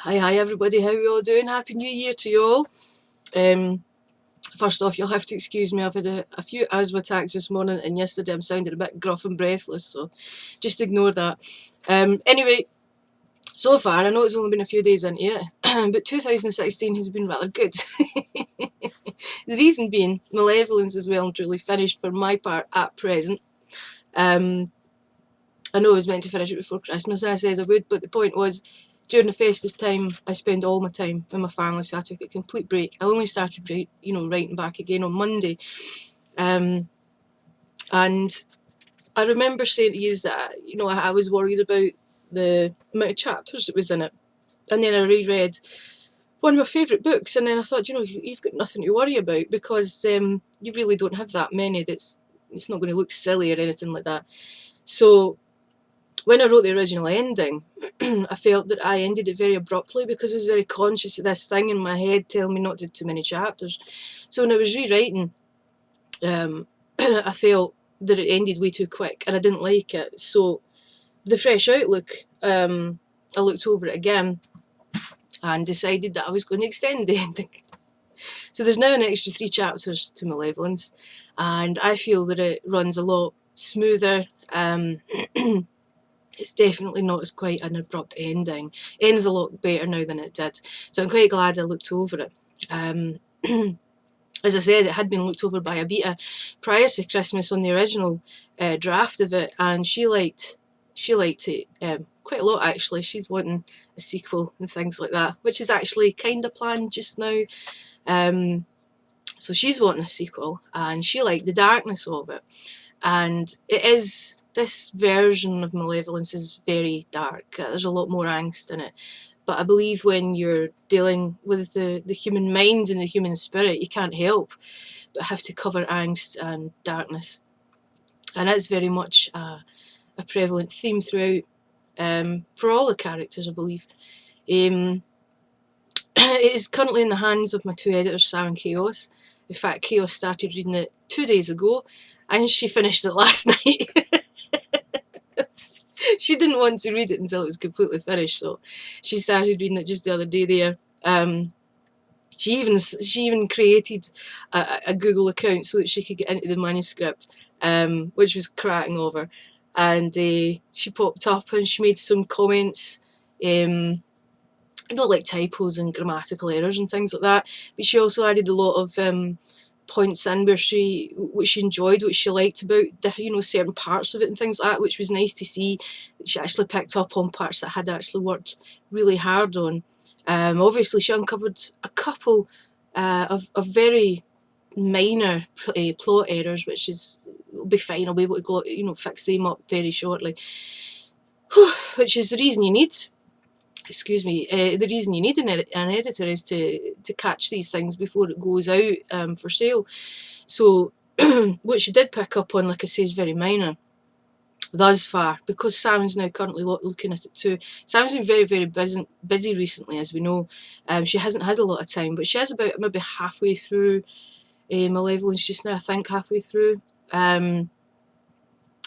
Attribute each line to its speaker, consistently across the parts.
Speaker 1: Hi everybody, how are you all doing? Happy New Year to you all. First off, you'll have to excuse me, I've had a few asthma attacks this morning, and yesterday I'm sounding a bit gruff and breathless, so just ignore that. Anyway, so far, I know it's only been a few days into it, but 2016 has been rather good. The reason being, Malevolence is well and truly finished for my part at present. I know I was meant to finish it before Christmas, and I said I would, but the point was, during the festive time, I spend all my time with my family, so I took a complete break. I only started, writing back again on Monday, and I remember saying to you that, I was worried about the amount of chapters that was in it, and then I reread one of my favourite books, and then I thought, you've got nothing to worry about, because you really don't have that many. It's not going to look silly or anything like that. So when I wrote the original ending, I felt that I ended it very abruptly, because I was very conscious of this thing in my head telling me not to do too many chapters. So when I was rewriting, I felt that it ended way too quick, and I didn't like it. So the fresh outlook, I looked over it again and decided that I was going to extend the ending. So there's now an extra 3 chapters to Malevolence, and I feel that it runs a lot smoother. It's definitely not as quite an abrupt ending. Ends a lot better now than it did. So I'm quite glad I looked over it. As I said, it had been looked over by Abita prior to Christmas on the original draft of it, and she liked it quite a lot, actually. She's wanting a sequel and things like that, which is actually kind of planned just now. So she's wanting a sequel, and she liked the darkness of it. And it is, this version of Malevolence is very dark. There's a lot more angst in it. But I believe when you're dealing with the human mind and the human spirit, you can't help but have to cover angst and darkness. And that's very much a prevalent theme throughout, for all the characters, I believe. It is currently in the hands of my 2 editors, Sam and Chaos. In fact, Chaos started reading it 2 days ago, and she finished it last night. She didn't want to read it until it was completely finished, so she started reading it just the other day there. She even created a Google account so that she could get into the manuscript, which was cracking over. And she popped up and she made some comments, not like typos and grammatical errors and things like that, but she also added a lot of points in where what she enjoyed, what she liked about certain parts of it and things like that, which was nice to see. She actually picked up on parts that I had actually worked really hard on. Obviously she uncovered a couple of very minor plot errors, which will be fine. I'll be able to fix them up very shortly. Which is the reason you need, the reason you need an editor is to catch these things before it goes out for sale. So what she did pick up on, like I say, is very minor thus far, because Sam's now currently looking at it too. Sam's been very, very busy recently, as we know. She hasn't had a lot of time, but she is about maybe halfway through Malevolence just now, I think halfway through.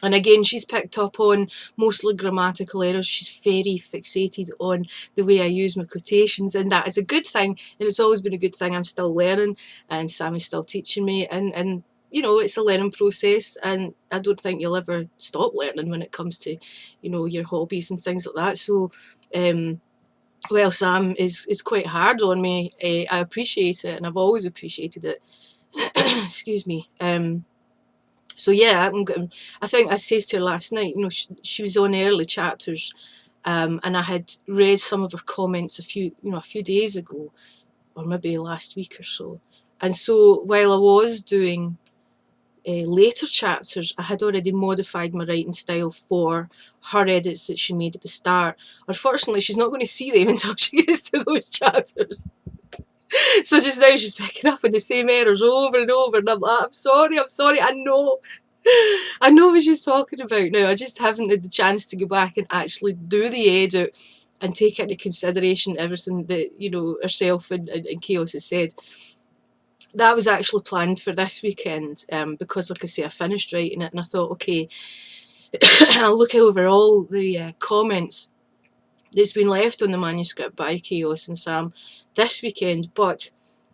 Speaker 1: And again, she's picked up on mostly grammatical errors. She's very fixated on the way I use my quotations, and that is a good thing, and it's always been a good thing. I'm still learning, and Sam is still teaching me, and it's a learning process, and I don't think you'll ever stop learning when it comes to, your hobbies and things like that. So, well, Sam is quite hard on me. I appreciate it, and I've always appreciated it. Excuse me. So yeah, I think I said to her last night, she was on early chapters, and I had read some of her comments a few days ago, or maybe last week or so. And so while I was doing later chapters, I had already modified my writing style for her edits that she made at the start. Unfortunately, she's not going to see them until she gets to those chapters. So just now she's picking up on the same errors over and over, and I'm like, I'm sorry, I know what she's talking about now. I just haven't had the chance to go back and actually do the edit and take into consideration everything that, herself and Chaos has said. That was actually planned for this weekend, because, like I say, I finished writing it, and I thought, okay, I'll look over all the comments that's been left on the manuscript by Chaos and Sam this weekend, but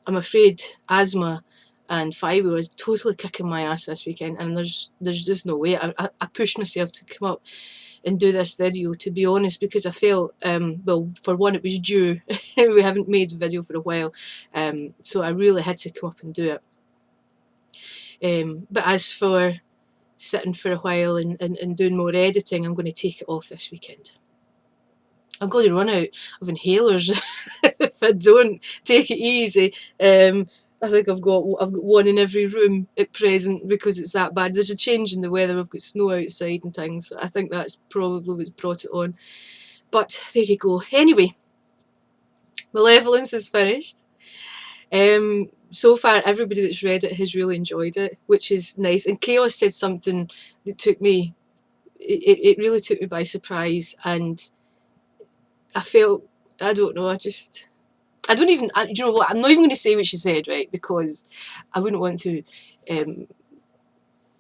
Speaker 1: I'm afraid asthma and fibre is totally kicking my ass this weekend, and there's just no way. I pushed myself to come up and do this video, to be honest, because I felt, well, for one, it was due. We haven't made a video for a while, so I really had to come up and do it. But as for sitting for a while and doing more editing, I'm going to take it off this weekend. I'm going to run out of inhalers if I don't take it easy. I think I've got one in every room at present because it's that bad. There's a change in the weather. We've got snow outside and things. I think that's probably what's brought it on. But there you go. Anyway, Malevolence is finished. So far, everybody that's read it has really enjoyed it, which is nice. And Chaos said something that took me, it really took me by surprise, and I felt, I don't know, I don't even, you know what, I'm not even going to say what she said, right, because I wouldn't want to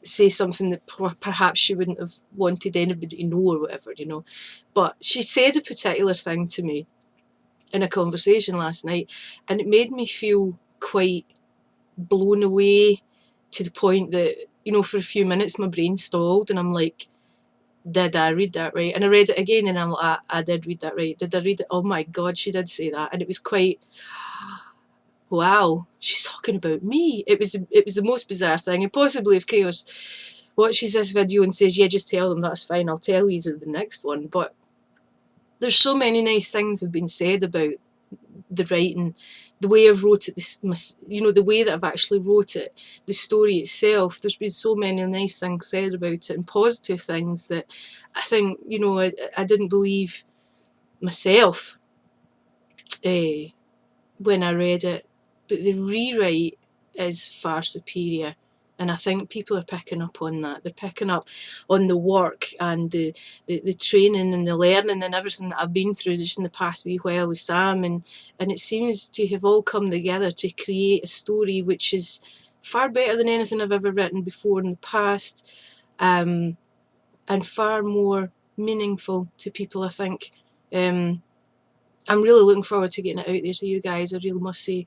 Speaker 1: say something that perhaps she wouldn't have wanted anybody to know or whatever, you know. But she said a particular thing to me in a conversation last night, and it made me feel quite blown away to the point that, you know, for a few minutes my brain stalled and I'm like, did I read that right? And I read it again and I'm like, I did read that right. Did I read it? Oh my God, she did say that. And it was quite, wow, she's talking about me. It was the most bizarre thing. And possibly if Chaos watches this video and says, yeah, just tell them, that's fine, I'll tell you the next one. But there's so many nice things have been said about the writing, the way I've wrote it, you know, the way that I've actually wrote it, the story itself. There's been so many nice things said about it and positive things that I think, you know, I didn't believe myself when I read it. But the rewrite is far superior. And I think people are picking up on that. They're picking up on the work and the training and the learning and everything that I've been through just in the past wee while with Sam. And it seems to have all come together to create a story which is far better than anything I've ever written before in the past, and far more meaningful to people, I think. I'm really looking forward to getting it out there to you guys. I really must say,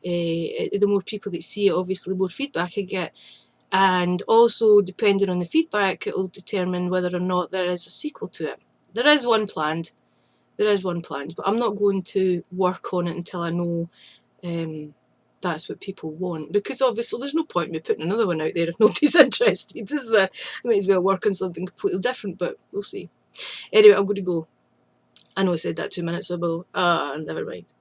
Speaker 1: the more people that see it, obviously, the more feedback I get. And also, depending on the feedback, it will determine whether or not there is a sequel to it. There is one planned. There is one planned, but I'm not going to work on it until I know that's what people want. Because obviously, there's no point in me putting another one out there if nobody's interested. I might as well work on something completely different, but we'll see. Anyway, I'm going to go. I know I said that 2 minutes ago. Never mind.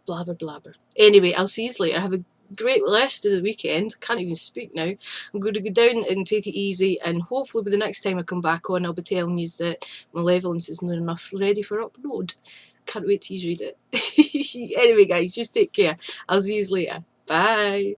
Speaker 1: Blabber, blabber. Anyway, I'll see you later. Have a great rest of the weekend. Can't even speak now. I'm going to go down and take it easy, and hopefully by the next time I come back on, I'll be telling you that Malevolence is not enough ready for upload. Can't wait till you read it. Anyway, guys, just take care. I'll see you later. Bye.